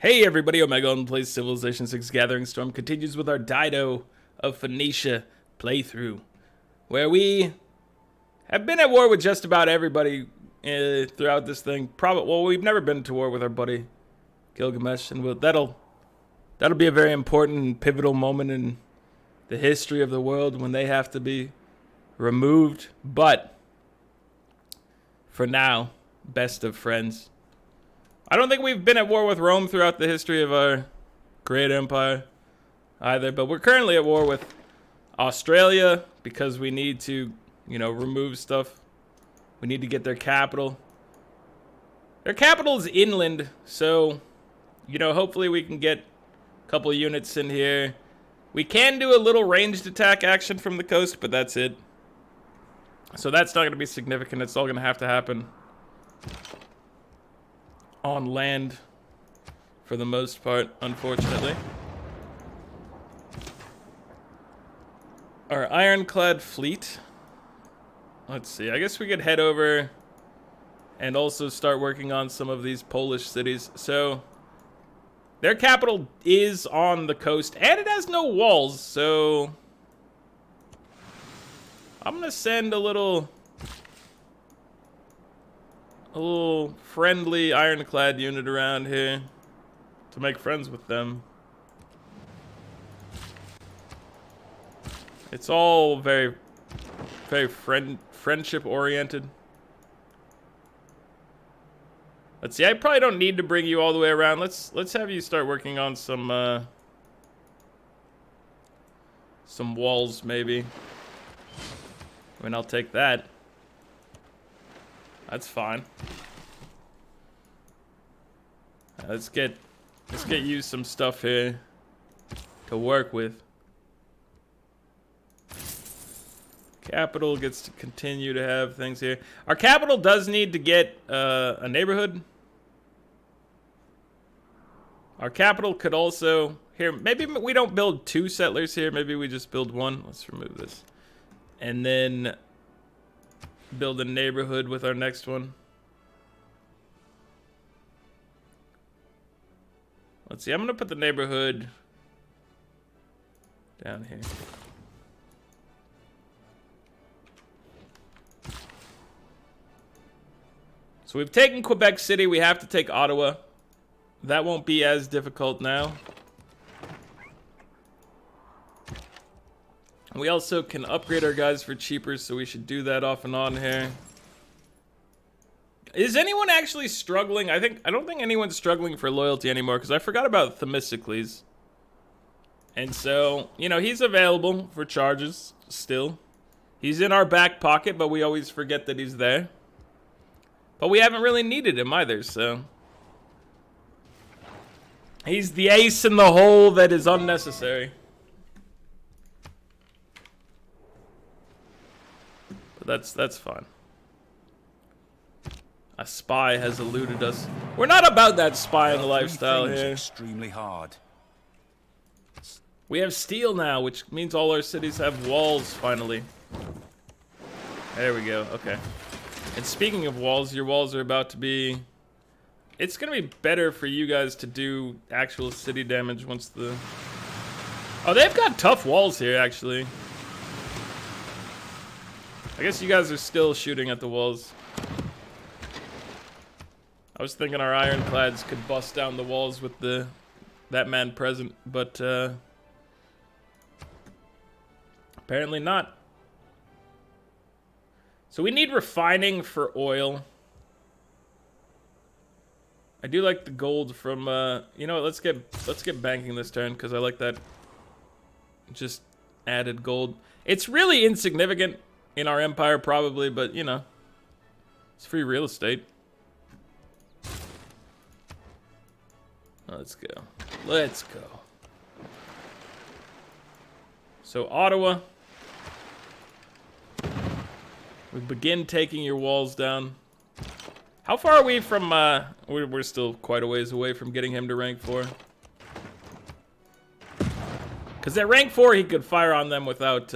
Hey everybody, Omega Alden plays Civilization 6 Gathering Storm continues with our Dido of Phoenicia playthrough, where we have been at war with just about everybody throughout this thing. Well, we've never been to war with our buddy Gilgamesh, and that'll be a very important and pivotal moment in the history of the world when they have to be removed. But for now, best of friends. I don't think we've been at war with Rome throughout the history of our great empire either, but we're currently at war with Australia because we need to, remove stuff. We need to get their capital. Their capital is inland, so, hopefully we can get a couple units in here. We can do a little ranged attack action from the coast, but that's it. So that's not going to be significant. It's all going to happen on land for the most part, unfortunately. Our ironclad fleet. Let's see. I guess we could head over and also start working on some of these Polish cities. So their capital is on the coast and it has no walls. So I'm going to send a little friendly ironclad unit around here to make friends with them. It's all very, very friendship oriented. Let's see. I probably don't need to bring you all the way around. Let's have you start working on some walls, maybe. I mean, I'll take that. That's fine. Let's get you some stuff here to work with. Capital gets to continue to have things here. Our capital does need to get a neighborhood. Our capital could also here. Maybe we don't build 2 settlers here. Maybe we just build 1. Let's remove this, and then build a neighborhood with our next one. Let's see. I'm gonna put the neighborhood down here. So we've taken Quebec City. We have to take Ottawa. That won't be as difficult now. We also can upgrade our guys for cheaper, so we should do that off and on here. Is anyone actually struggling? I don't think anyone's struggling for loyalty anymore, because I forgot about Themistocles. And so, he's available for charges still. He's in our back pocket, but we always forget that he's there. But we haven't really needed him either, so. He's the ace in the hole that is unnecessary. That's fine. A spy has eluded us. We're not about that spy lifestyle here. Extremely hard. We have steel now, which means all our cities have walls finally. There we go. Okay. And speaking of walls, your walls are about to be. It's gonna be better for you guys to do actual city damage once the. Oh, they've got tough walls here, actually. I guess you guys are still shooting at the walls. I was thinking our ironclads could bust down the walls with that man present, but apparently not. So we need refining for oil. I do like the gold from let's get banking this turn because I like that just added gold. It's really insignificant in our empire, probably, but it's free real estate. Let's go. Let's go. So Ottawa, we begin taking your walls down. How far are we from? We're still quite a ways away from getting him to rank 4. Because at rank 4, he could fire on them without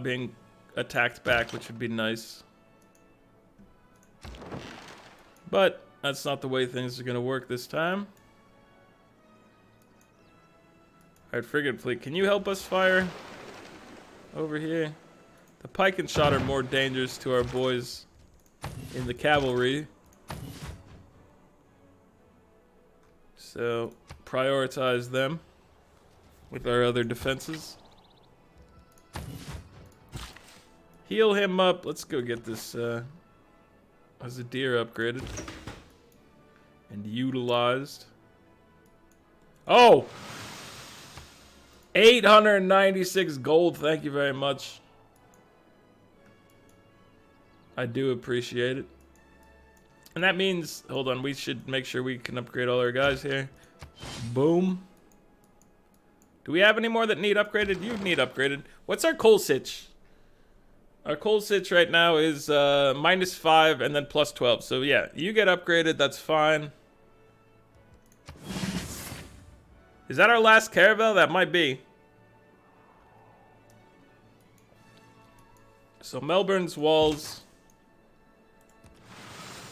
being attacked back, which would be nice. But that's not the way things are going to work this time. Alright, frigate fleet, can you help us fire over here? The pike and shot are more dangerous to our boys in the cavalry. So, prioritize them with our other defenses. Heal him up. Let's go get this Azadיר upgraded and utilized. Oh! 896 gold. Thank you very much. I do appreciate it. And that means, hold on, we should make sure we can upgrade all our guys here. Boom. Do we have any more that need upgraded? You need upgraded. What's our coal sitch? Our coal sitch right now is -5 and then +12. So yeah, you get upgraded, that's fine. Is that our last caravel? That might be. So Melbourne's walls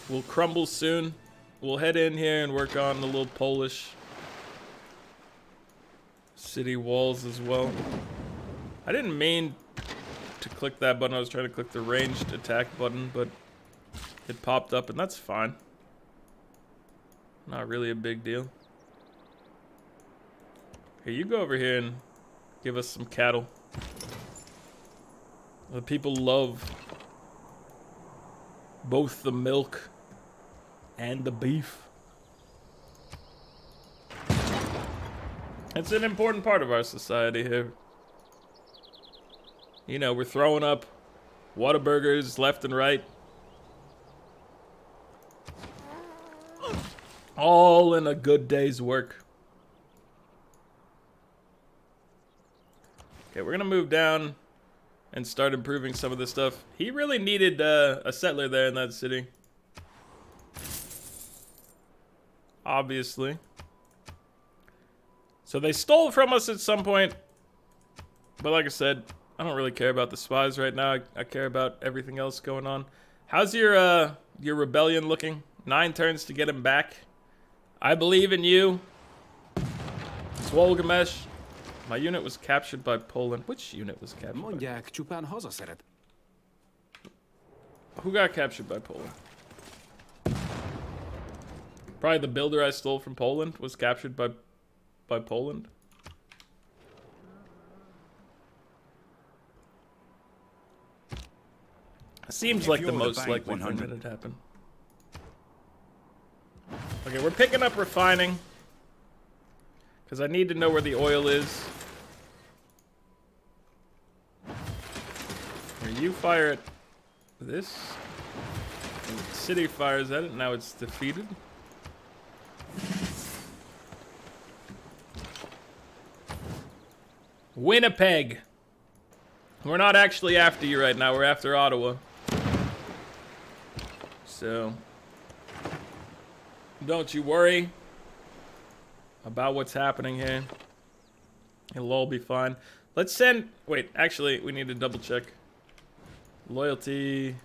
will crumble soon. We'll head in here and work on the little Polish city walls as well. I didn't mean to click that button. I was trying to click the ranged attack button, but it popped up, and that's fine. Not really a big deal. Here, you go over here and give us some cattle. The people love both the milk and the beef. It's an important part of our society here. You know, we're throwing up Whataburgers left and right. All in a good day's work. Okay, we're gonna move down and start improving some of this stuff. He really needed a settler there in that city. Obviously. So they stole from us at some point. But like I said, I don't really care about the spies right now. I care about everything else going on. How's your rebellion looking? 9 turns to get him back. I believe in you. Swolgamesh. My unit was captured by Poland. Which unit was captured by? Who got captured by Poland? Probably the builder I stole from Poland was captured by Poland. Seems like the most likely thing that had happened. Okay, we're picking up refining. Because I need to know where the oil is. Here, you fire at this. And the city fires at it. Now it's defeated. Winnipeg. We're not actually after you right now. We're after Ottawa. So, don't you worry about what's happening here. It'll all be fine. Let's send... Wait, actually, we need to double check. Loyalty.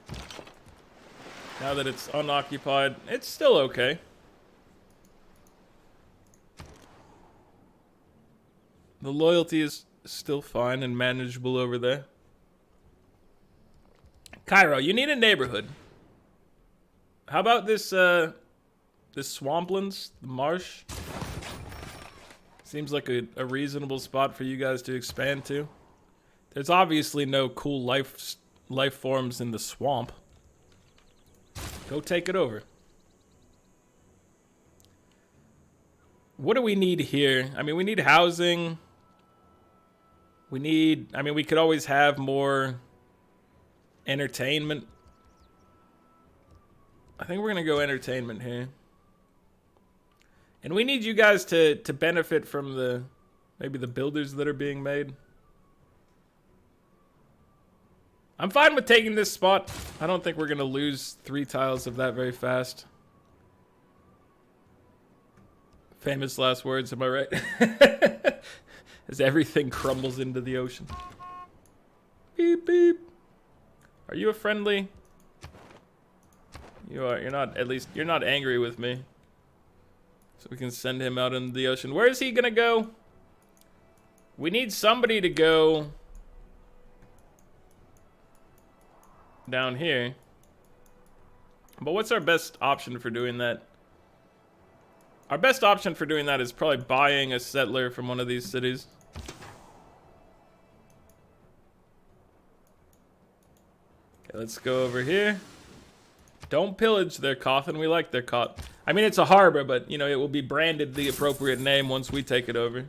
Now that it's unoccupied, it's still okay. The loyalty is still fine and manageable over there. Cairo, you need a neighborhood. How about this, this swamplands, the marsh? Seems like a reasonable spot for you guys to expand to. There's obviously no cool life forms in the swamp. Go take it over. What do we need here? I mean, we need housing. We need... I mean, we could always have more entertainment. I think we're going to go entertainment here. And we need you guys to benefit from the... maybe the builders that are being made. I'm fine with taking this spot. I don't think we're going to lose 3 tiles of that very fast. Famous last words, am I right? As everything crumbles into the ocean. Beep, beep. Are you a friendly? You are. You're not, at least, you're not angry with me. So we can send him out into the ocean. Where is he gonna go? We need somebody to go down here. But what's our best option for doing that? Our best option for doing that is probably buying a settler from one of these cities. Okay, let's go over here. Don't pillage their coffin. We like their coffin. I mean, it's a harbor, but, you know, it will be branded the appropriate name once we take it over.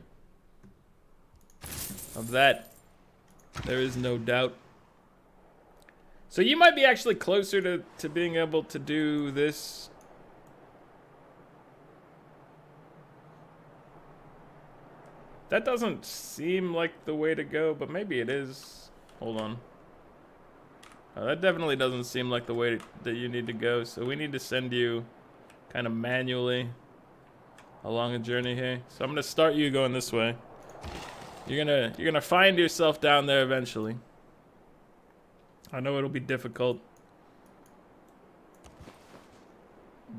Of that, there is no doubt. So you might be actually closer to being able to do this. That doesn't seem like the way to go, but maybe it is. Hold on. That definitely doesn't seem like the way that you need to go. So we need to send you kind of manually along a journey here. So I'm gonna start you going this way. You're gonna find yourself down there eventually. I know it'll be difficult,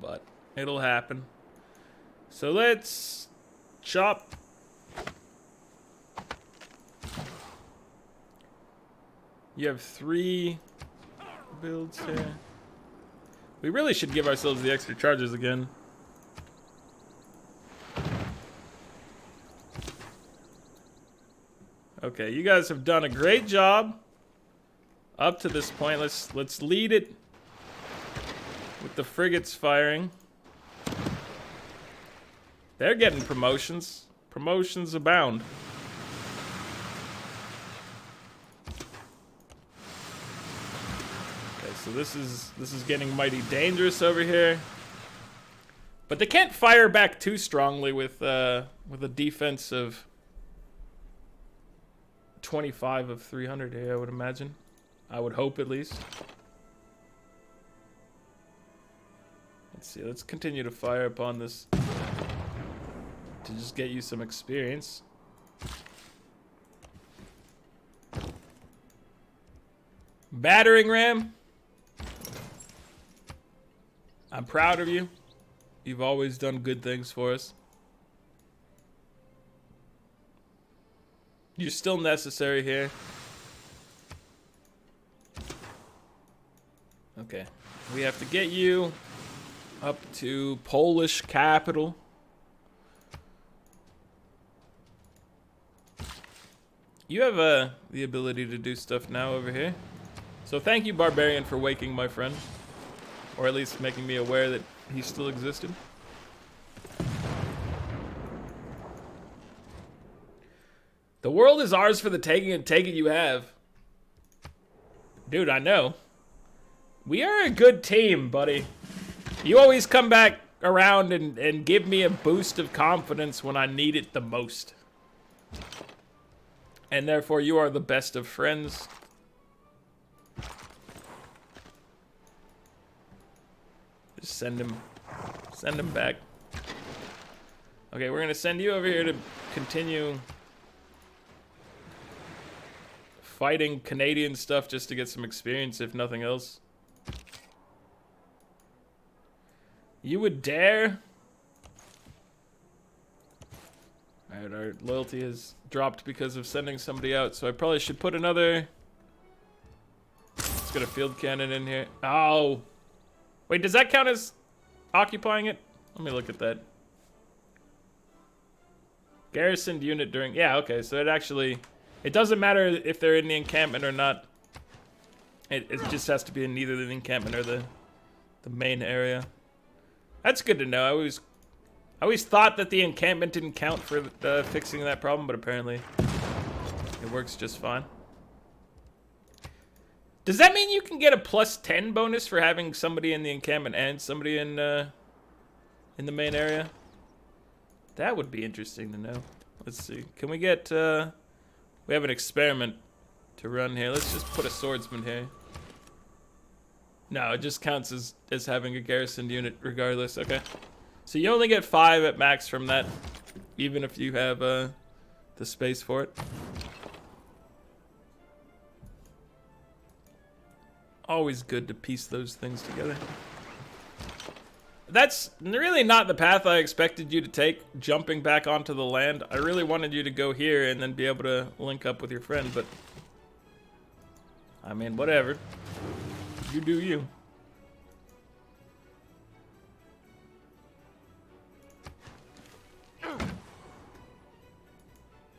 but it'll happen. So let's chop. You have 3 builds here. We really should give ourselves the extra charges again. Okay, you guys have done a great job up to this point. Let's lead it with the frigates firing. They're getting promotions. Promotions abound. Okay, so this is getting mighty dangerous over here. But they can't fire back too strongly with a defense of 25 of 300 here, I would imagine. I would hope, at least. Let's see. Let's continue to fire upon this to just get you some experience. Battering ram. I'm proud of you. You've always done good things for us. You're still necessary here. Okay. We have to get you up to Polish capital. You have the ability to do stuff now over here. So thank you, Barbarian, for waking my friend. Or at least making me aware that he still existed. The world is ours for the taking, and take it you have. Dude, I know. We are a good team, buddy. You always come back around and give me a boost of confidence when I need it the most. And therefore, you are the best of friends. Just send him back. Okay, we're gonna send you over here to continue fighting Canadian stuff just to get some experience, if nothing else. You would dare? Alright, our loyalty has dropped because of sending somebody out, so I probably should put another... Let's get a field cannon in here. Oh! Wait, does that count as occupying it? Let me look at that. Garrisoned unit during... Yeah, okay, so it actually... It doesn't matter if they're in the encampment or not. It just has to be in either the encampment or the main area. That's good to know. I always thought that the encampment didn't count for fixing that problem, but apparently it works just fine. Does that mean you can get a +10 bonus for having somebody in the encampment and somebody in the main area? That would be interesting to know. Let's see. Can we get... We have an experiment to run here. Let's just put a swordsman here. No, it just counts as having a garrisoned unit regardless. Okay. So you only get 5 at max from that, even if you have the space for it. Always good to piece those things together. That's really not the path I expected you to take, jumping back onto the land. I really wanted you to go here and then be able to link up with your friend, but... I mean, whatever. You do you.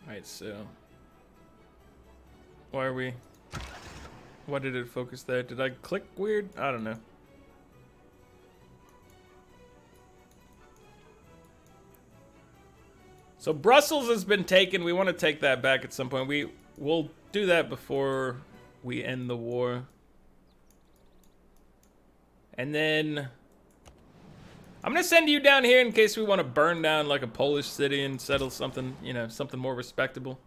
Alright, so... Why are we... Why did it focus there? Did I click weird? I don't know. So Brussels has been taken. We want to take that back at some point. We'll do that before we end the war. And then I'm going to send you down here in case we want to burn down like a Polish city and settle something, you know, something more respectable.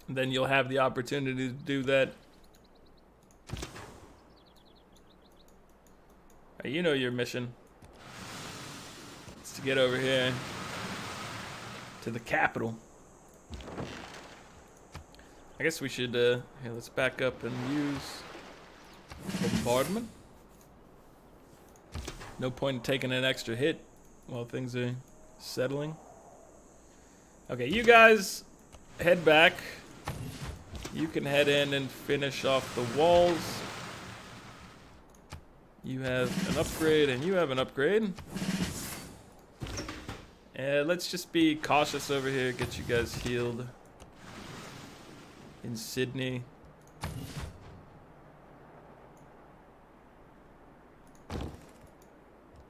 And then you'll have the opportunity to do that. You know your mission. It's to get over here to the capital. I guess we should, here, let's back up and use bombardment. No point in taking an extra hit while things are settling. Okay, you guys head back. You can head in and finish off the walls. You have an upgrade, and you have an upgrade. And let's just be cautious over here, get you guys healed. In Sydney.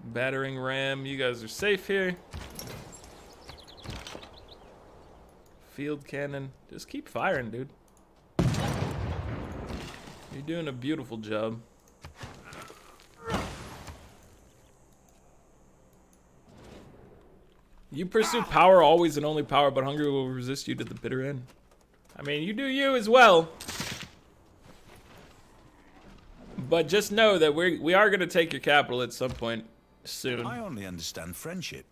Battering ram, you guys are safe here. Field cannon, just keep firing, dude. You're doing a beautiful job. You pursue power, always and only power, but hunger will resist you to the bitter end. I mean, you do you as well. But just know that we are going to take your capital at some point soon. I only understand friendship.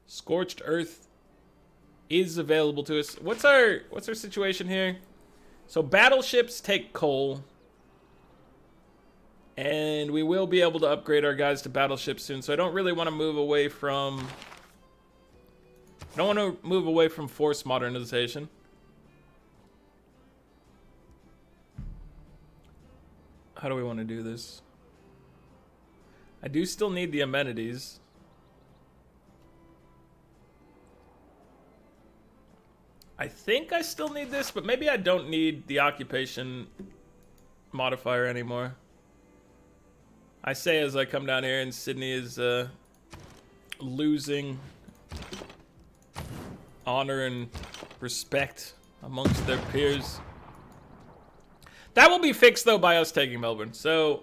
Scorched Earth is available to us. What's our situation here? So battleships take coal. And we will be able to upgrade our guys to battleships soon. So I don't really want to move away from... I don't want to move away from force modernization. How do we want to do this? I do still need the amenities. I think I still need this, but maybe I don't need the occupation modifier anymore. I say as I come down here and Sydney is losing honor and respect amongst their peers. That will be fixed though by us taking Melbourne. So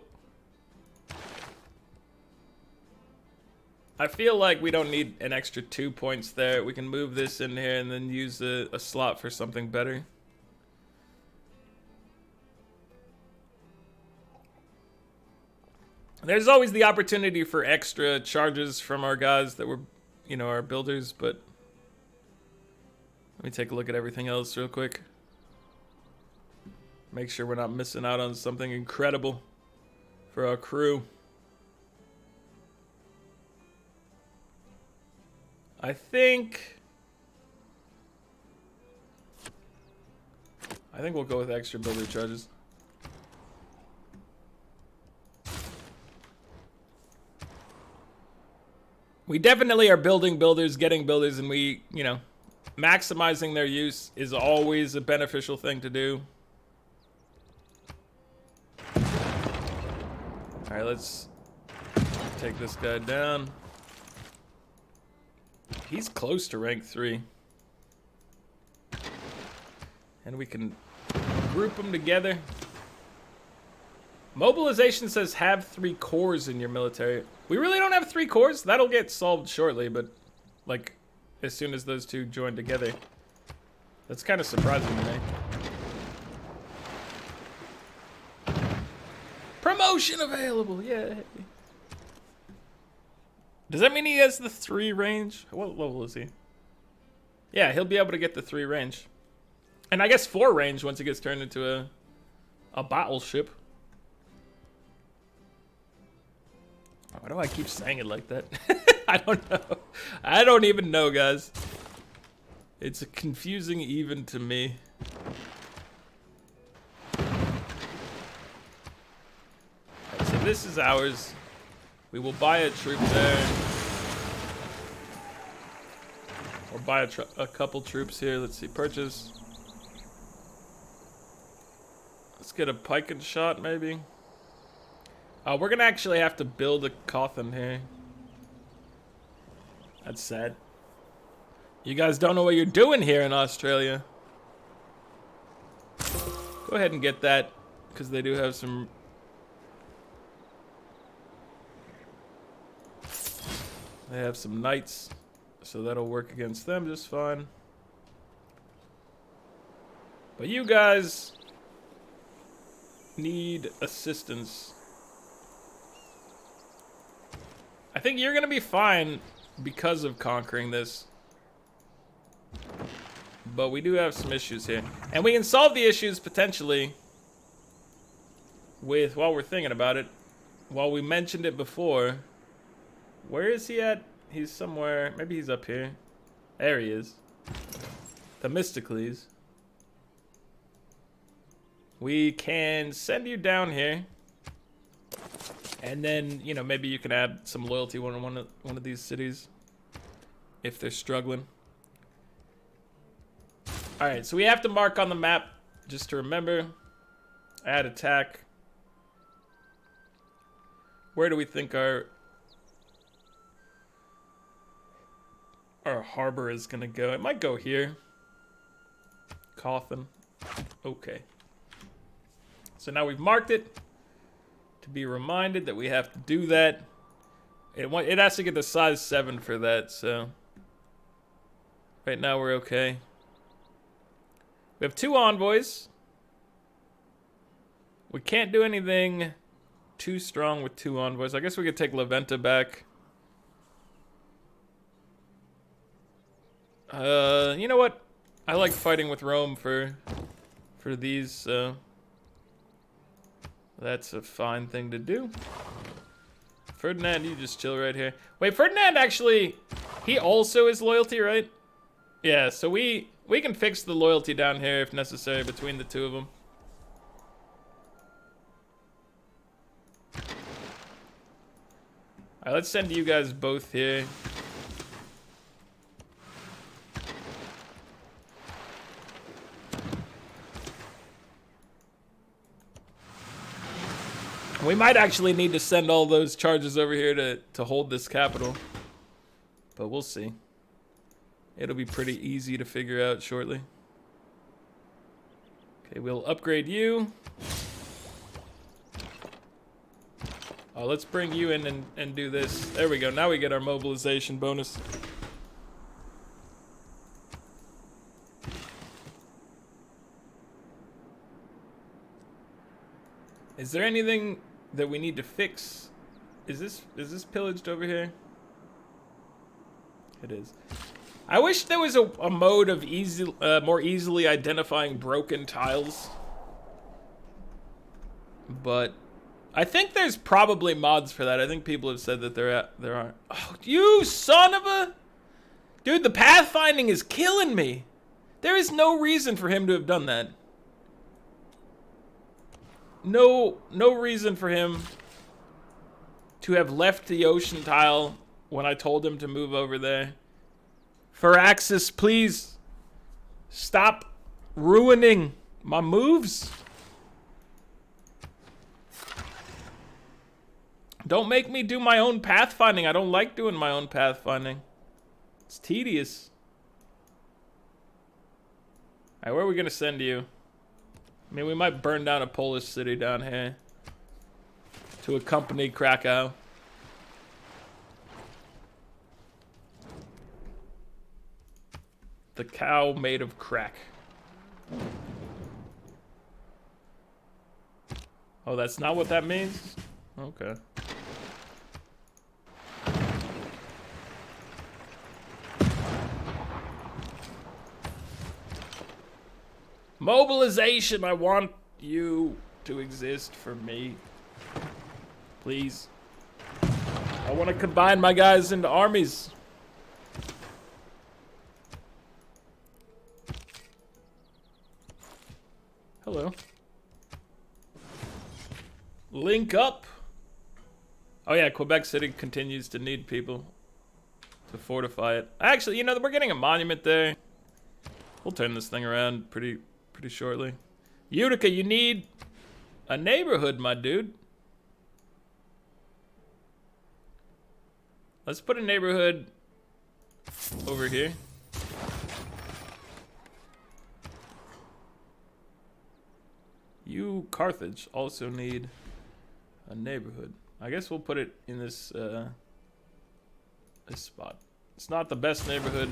I feel like we don't need an extra 2 points there. We can move this in here and then use a slot for something better. There's always the opportunity for extra charges from our guys that were, you know, our builders, but let me take a look at everything else real quick. Make sure we're not missing out on something incredible for our crew. I think we'll go with extra builder charges. We definitely are building builders, getting builders, and we, you know, maximizing their use is always a beneficial thing to do. All right, let's take this guy down. He's close to rank 3. And we can group them together. Mobilization says have 3 cores in your military. We really don't have 3 cores. That'll get solved shortly, but like as soon as those two join together. That's kind of surprising to me. Promotion available, yay. Does that mean he has the 3 range? What level is he? Yeah, he'll be able to get the 3 range. And I guess 4 range once he gets turned into A battleship. Why do I keep saying it like that? I don't know. I don't even know, guys. It's confusing even to me. Right, so this is ours. We will buy a troop there. Or buy a couple troops here. Let's see, purchase. Let's get a pike and shot, maybe. We're gonna actually have to build a coffin here. That's sad. You guys don't know what you're doing here in Australia. Go ahead and get that, because they do have some... They have some knights, so that'll work against them just fine. But you guys need assistance. I think you're gonna be fine because of conquering this. But we do have some issues here. And we can solve the issues potentially with, while we're thinking about it, while we mentioned it before. Where is he at? He's somewhere, maybe he's up here. There he is. Themistocles. We can send you down here. And then, you know, maybe you can add some loyalty to one of these cities if they're struggling. All right, so we have to mark on the map just to remember. Add attack. Where do we think our harbor is gonna go? It might go here. Coffin. Okay. So now we've marked it. To be reminded that we have to do that. It has to get the size 7 for that, so right now we're okay. We have 2 envoys. We can't do anything too strong with 2 envoys. I guess we could take La Venta back. You know what? I like fighting with Rome for these, so that's a fine thing to do. Ferdinand, you just chill right here. Wait, Ferdinand actually, he also is loyalty, right? Yeah, so we can fix the loyalty down here if necessary between the 2 of them. Alright, let's send you guys both here. We might actually need to send all those charges over here to hold this capital. But we'll see. It'll be pretty easy to figure out shortly. Okay, we'll upgrade you. Oh, let's bring you in and do this. There we go. Now we get our mobilization bonus. Is there anything that we need to fix? Is this pillaged over here? It is. I wish there was a mode of more easily identifying broken tiles. But I think there's probably mods for that. I think people have said that there aren't. Oh, you son of a... Dude, the pathfinding is killing me. There is no reason for him to have done that. No reason for him to have left the ocean tile when I told him to move over there. Firaxis, please stop ruining my moves. Don't make me do my own pathfinding. I don't like doing my own pathfinding. It's tedious. Alright, where are we gonna send you? I mean, we might burn down a Polish city down here to accompany Krakow. The cow made of crack. Oh, that's not what that means? Okay. Mobilization, I want you to exist for me. Please. I want to combine my guys into armies. Hello. Link up. Oh yeah, Quebec City continues to need people to fortify it. Actually, you know, we're getting a monument there. We'll turn this thing around pretty shortly. Utica, you need a neighborhood, my dude. Let's put a neighborhood over here. You, Carthage, also need a neighborhood. I guess we'll put it in this this spot. It's not the best neighborhood,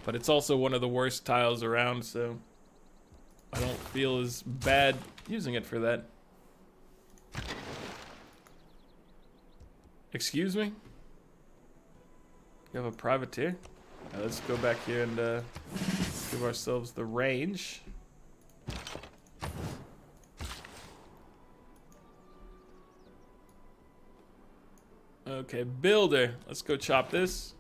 but it's also one of the worst tiles around, so I don't feel as bad using it for that. Excuse me? You have a privateer? Right, let's go back here and give ourselves the range. Okay, builder. Let's go chop this.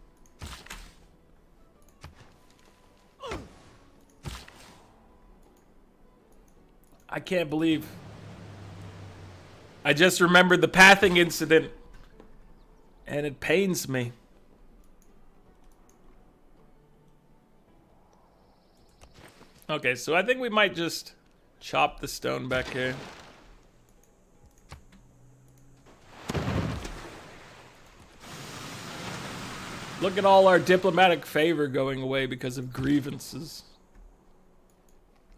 I can't believe I just remembered the pathing incident, and it pains me. Okay, so I think we might just chop the stone back here. Look at all our diplomatic favor going away because of grievances.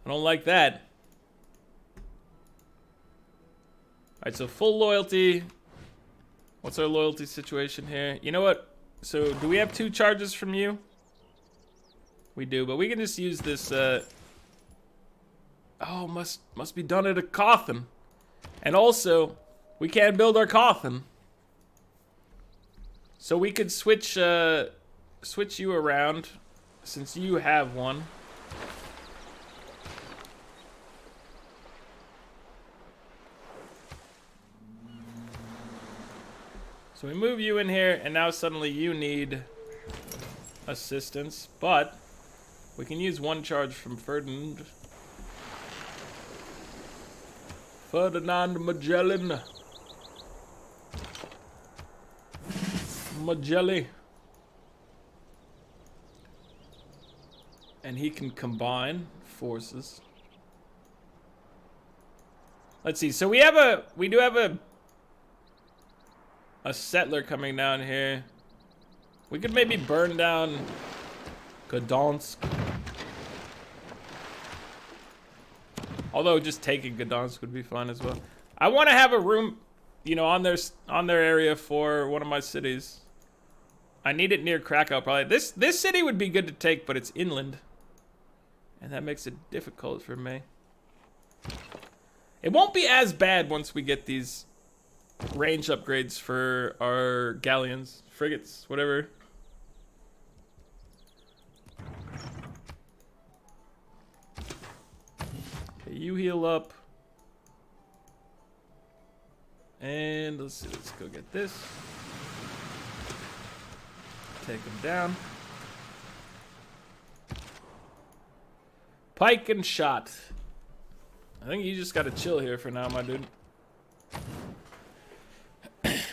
I don't like that. Alright, so full loyalty. What's our loyalty situation here? You know what? So, do we have 2 charges from you? We do, but we can just use this, Oh, must be done at a coffin. And also, we can't build our coffin. So we could switch you around, since you have one. So we move you in here, and now suddenly you need assistance, but we can use 1 charge from Ferdinand. Ferdinand Magellan. Magellan. And he can combine forces. Let's see. So we do have a settler coming down here. We could maybe burn down Gdansk. Although just taking Gdansk would be fine as well. I want to have a room, you know, on their area for one of my cities. I need it near Krakow probably. This city would be good to take, but it's inland. And that makes it difficult for me. It won't be as bad once we get these range upgrades for our galleons, frigates, whatever. Okay, you heal up. And let's see, let's go get this. Take him down. Pike and shot. I think you just gotta chill here for now, my dude.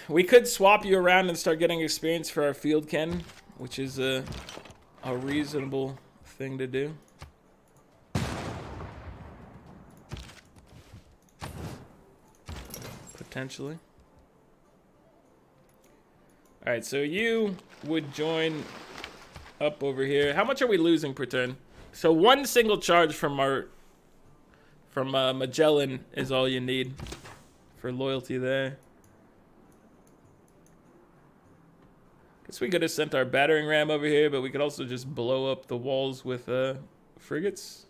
We could swap you around and start getting experience for our field cannon, which is a reasonable thing to do. Potentially. Alright, so you would join up over here. How much are we losing per turn? So 1 single charge from Magellan is all you need for loyalty there. Guess we could have sent our battering ram over here, but we could also just blow up the walls with frigates.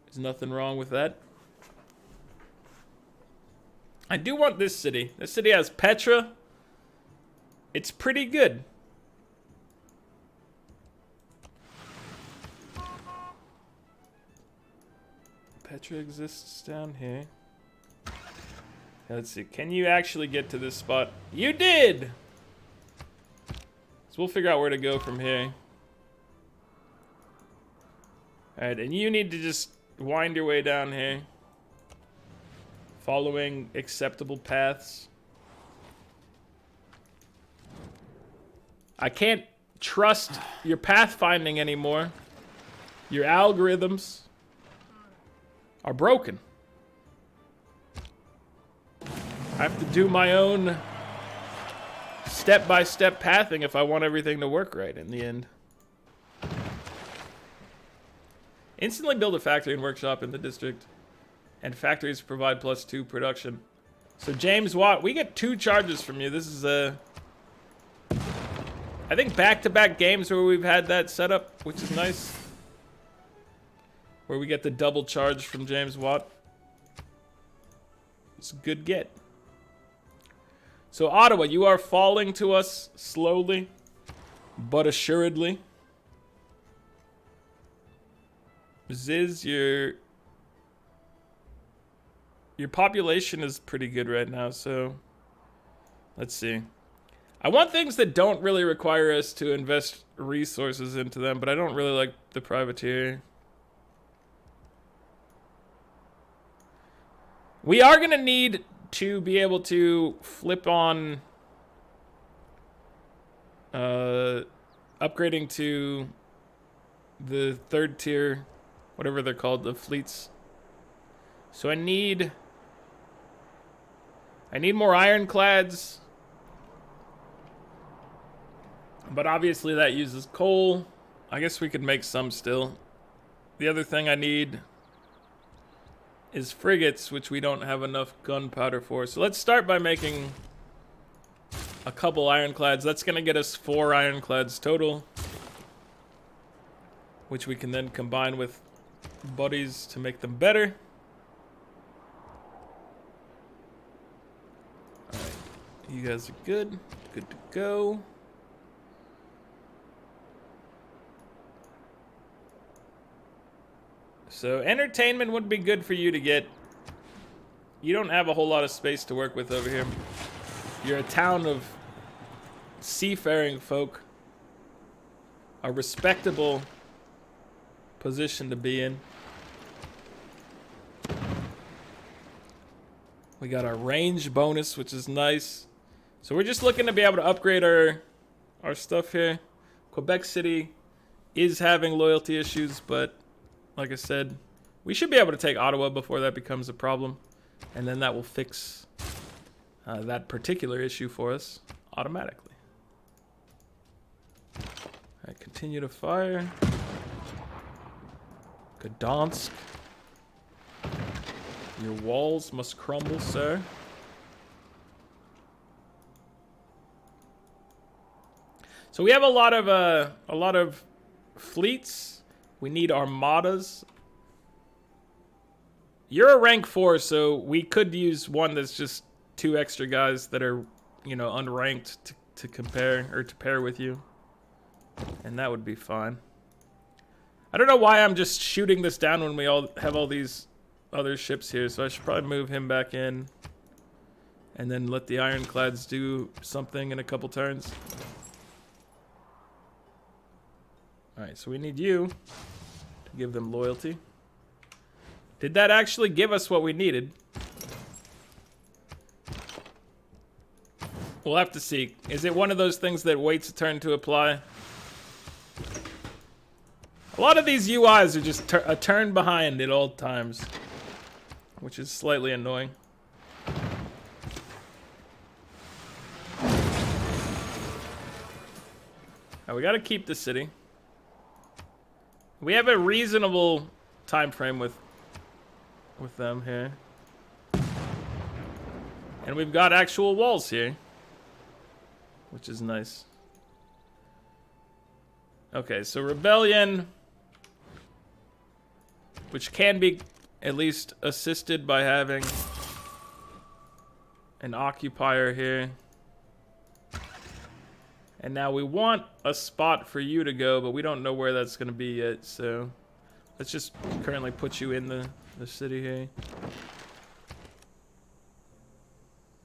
There's nothing wrong with that. I do want this city. This city has Petra. It's pretty good. Petra exists down here. Let's see. Can you actually get to this spot? You did! So we'll figure out where to go from here. Alright, and you need to just wind your way down here. Following acceptable paths. I can't trust your pathfinding anymore. Your algorithms are broken. I have to do my own step-by-step pathing if I want everything to work right in the end. Instantly build a factory and workshop in the district. And factories provide +2 production. So James Watt, we get 2 charges from you. This is I think back-to-back games where we've had that set up, which is nice. Where we get the double charge from James Watt. It's a good get. So Ottawa, you are falling to us slowly, but assuredly. Ziz, your population is pretty good right now, so let's see. I want things that don't really require us to invest resources into them, but I don't really like the privateer. We are going to need to be able to flip on upgrading to the 3rd tier, whatever they're called, the fleets. So I need more ironclads. But obviously that uses coal. I guess we could make some still. The other thing I need is frigates, which we don't have enough gunpowder for. So let's start by making a couple ironclads. That's going to get us 4 ironclads total, which we can then combine with buddies to make them better. Alright, you guys are good. Good to go. So entertainment would be good for you to get. You don't have a whole lot of space to work with over here. You're a town of seafaring folk. A respectable position to be in. We got our range bonus, which is nice. So we're just looking to be able to upgrade our stuff here. Quebec City is having loyalty issues, but like I said, we should be able to take Ottawa before that becomes a problem. And then that will fix that particular issue for us automatically. Alright, continue to fire. Gdansk. Your walls must crumble, sir. So we have a lot of fleets. We need armadas. You're a rank 4, so we could use one that's just 2 extra guys that are, you know, unranked to compare or to pair with you. And that would be fine. I don't know why I'm just shooting this down when we all have all these other ships here, so I should probably move him back in. And then let the ironclads do something in a couple turns. Alright, so we need you to give them loyalty. Did that actually give us what we needed? We'll have to see. Is it one of those things that waits a turn to apply? A lot of these UIs are just a turn behind at all times, which is slightly annoying. Now we gotta keep the city. We have a reasonable time frame with them here. And we've got actual walls here, which is nice. Okay, so rebellion, which can be at least assisted by having an occupier here. And now we want a spot for you to go, but we don't know where that's going to be yet, so let's just currently put you in the city here.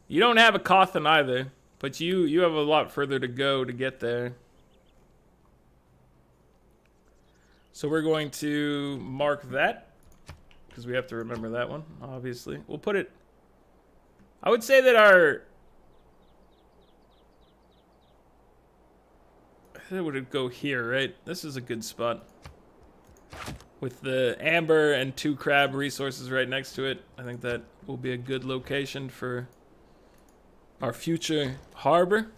You don't have a Cawthon either, but you have a lot further to go to get there. So we're going to mark that, because we have to remember that one, obviously. We'll put it... I would say that our... It would go here, right? This is a good spot. With the amber and 2 crab resources right next to it, I think that will be a good location for our future harbor.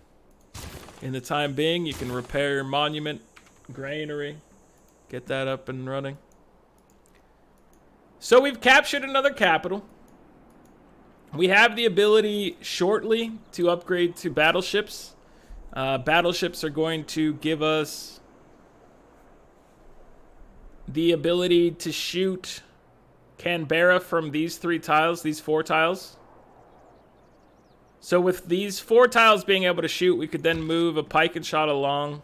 In the time being, you can repair your monument, granary, get that up and running. So we've captured another capital. We have the ability shortly to upgrade to battleships. Battleships are going to give us the ability to shoot Canberra from these 3 tiles, these 4 tiles. So with these 4 tiles being able to shoot, we could then move a pike and shot along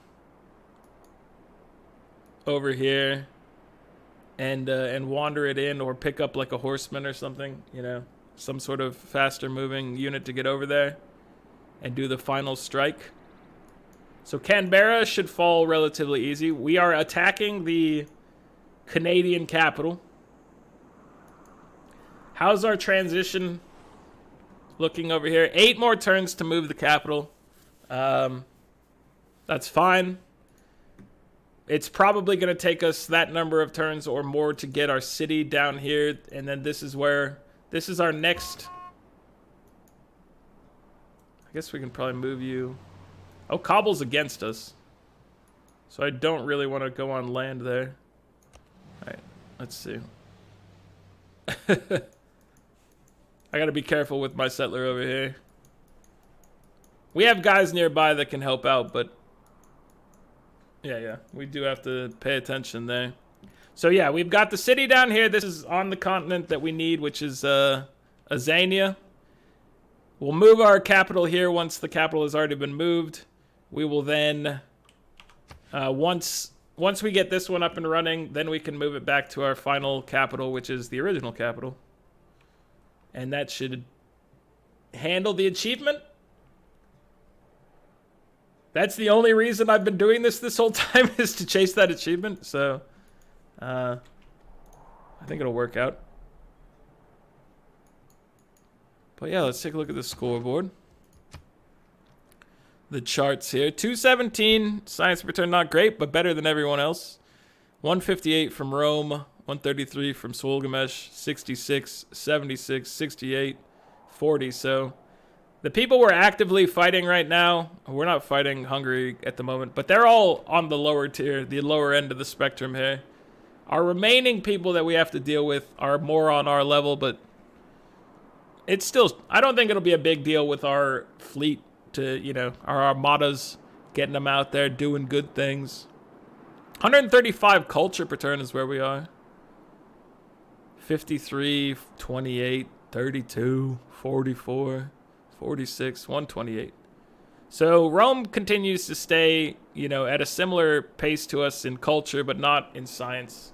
over here and wander it in, or pick up like a horseman or something, you know, some sort of faster moving unit to get over there and do the final strike. So Canberra should fall relatively easy. We are attacking the Canadian capital. How's our transition looking over here? 8 more turns to move the capital. That's fine. It's probably going to take us that number of turns or more to get our city down here. And then this is our next... I guess we can probably move you... Oh, Cobble's against us. So I don't really want to go on land there. Alright, let's see. I gotta be careful with my settler over here. We have guys nearby that can help out, but... Yeah, we do have to pay attention there. So yeah, we've got the city down here. This is on the continent that we need, which is Azania. We'll move our capital here once the capital has already been moved. We will then, once we get this one up and running, then we can move it back to our final capital, which is the original capital. And that should handle the achievement. That's the only reason I've been doing this whole time, is to chase that achievement. So, I think it'll work out. But yeah, let's take a look at the scoreboard. The charts here. 217, science return not great, but better than everyone else. 158 from Rome, 133 from Swolgamesh, 66, 76, 68, 40. So the people we're actively fighting right now, we're not fighting Hungary at the moment, but they're all on the lower tier, the lower end of the spectrum here. Our remaining people that we have to deal with are more on our level, but it's still, I don't think it'll be a big deal with our fleet to, you know, our armadas, getting them out there doing good things. 135 culture per turn is where we are. 53, 28, 32, 44, 46, 128. So Rome continues to stay, you know, at a similar pace to us in culture, but not in science.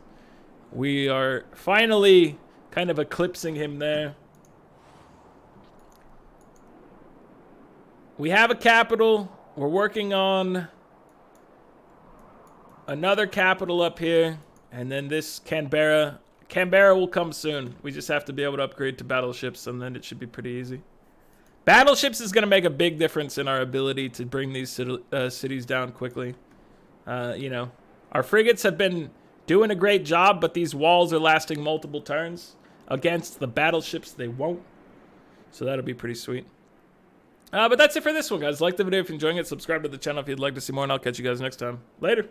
We are finally kind of eclipsing him there. We have a capital. We're working on another capital up here. And then this Canberra. Canberra will come soon. We just have to be able to upgrade to battleships, and then it should be pretty easy. Battleships is going to make a big difference in our ability to bring these cities down quickly. You know, our frigates have been doing a great job, but these walls are lasting multiple turns. Against the battleships, they won't. So that'll be pretty sweet. But that's it for this one, guys. Like the video if you're enjoying it. Subscribe to the channel if you'd like to see more, and I'll catch you guys next time. Later.